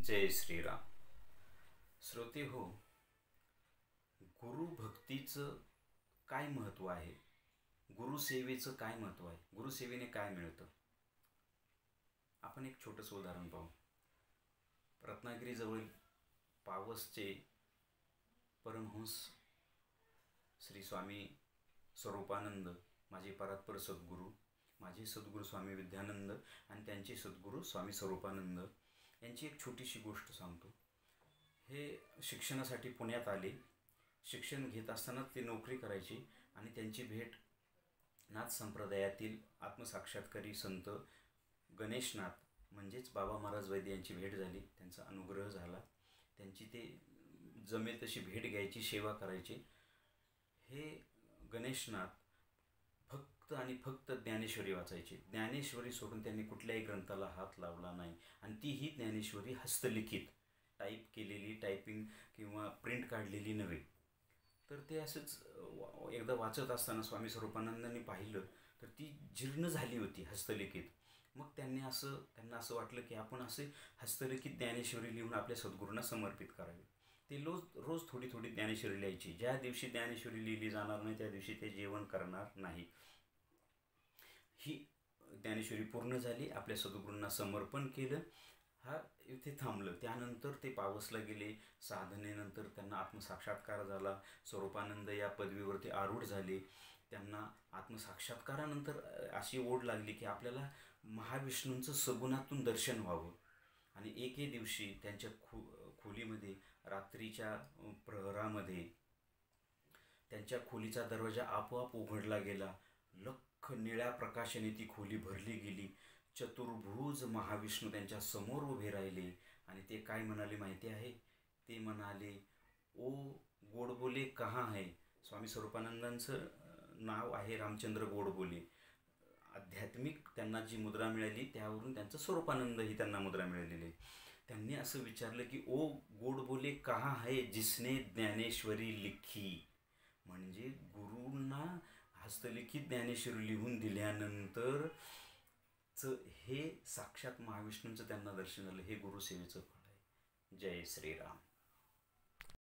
जय श्रीराम. श्रोते हो, गुरुभक्तीचं काय महत्त्व आहे, गुरुसेवेचं काय महत्त्व आहे, गुरुसेवेने काय मिळतं. आपण एक छोटंसं उदाहरण पाहू. रत्नागिरीजवळील पावसचे परमहंस श्री स्वामी स्वरूपानंद, माझे परात्पर सद्गुरू, माझे सद्गुरू स्वामी विद्यानंद आणि त्यांचे सद्गुरू स्वामी स्वरूपानंद यांची एक छोटीशी गोष्ट सांगतो. हे शिक्षणासाठी पुण्यात आले. शिक्षण घेत असतानाच ते नोकरी करायचे आणि त्यांची भेट नाथ संप्रदायातील आत्मसाक्षात्कारी संत गणेशनाथ म्हणजेच बाबा महाराज वैद्य यांची भेट झाली. त्यांचा अनुग्रह झाला. त्यांची ते जमेल तशी भेट घ्यायची, सेवा करायची. हे गणेशनाथ फक्त आणि फक्त ज्ञानेश्वरी वाचायचे. ज्ञानेश्वरी सोडून त्यांनी कुठल्याही ग्रंथाला हात लावला नाही. आणि तीही ज्ञानेश्वरी हस्तलिखित, टाईप केलेली, टायपिंग किंवा प्रिंट काढलेली नव्हे. तर ते असंच एकदा वाचत असताना स्वामी स्वरूपानंदांनी पाहिलं तर ती जीर्ण झाली होती हस्तलिखित. मग त्यांना असं वाटलं की आपण असे हस्तलिखित ज्ञानेश्वरी लिहून आपल्या सद्गुरूंना समर्पित करावी. ते रोज थोडी थोडी ज्ञानेश्वरी लिहायची. ज्या दिवशी ज्ञानेश्वरी लिहिली जाणार नाही त्या दिवशी ते जेवण करणार नाही. ही ज्ञानेश्वरी पूर्ण झाली, आपल्या सद्गुरूंना समर्पण केलं. हा इथे थांबलं. त्यानंतर ते पावसला गेले. साधनेनंतर त्यांना आत्मसाक्षात्कार झाला. स्वरूपानंद या पदवीवरती आरूढ झाले. त्यांना आत्मसाक्षात्कारानंतर अशी ओढ लागली की आपल्याला महाविष्णूंचं सगुणातून दर्शन व्हावं. आणि एके दिवशी त्यांच्या खोलीमध्ये रात्रीच्या प्रहरामध्ये त्यांच्या खोलीचा दरवाजा आपोआप उघडला गेला. लख्ख निळ्या प्रकाशाने ती खोली भरली गेली. चतुर्भुज महाविष्णू त्यांच्या समोर उभे राहिले आणि ते काय म्हणाले माहिती आहे? ते म्हणाले, ओ गोडबोले कहाँ है. स्वामी स्वरूपानंदांचं नाव आहे रामचंद्र गोडबोले. आध्यात्मिक त्यांना जी मुद्रा मिळाली त्यावरून त्यांचं स्वरूपानंद ही त्यांना मुद्रा मिळालेली आहे. त्यांनी असं विचारलं की ओ गोडबोले कहाँ है जिसने ज्ञानेश्वरी लिखी. म्हणजे गुरूंना हस्तलिखित ज्ञानेश्वरी लिहून दिल्यानंतर हे साक्षात महाविष्णूंचं त्यांना दर्शन झालं. हे गुरुसेवेचं फळ आहे. जय श्रीराम.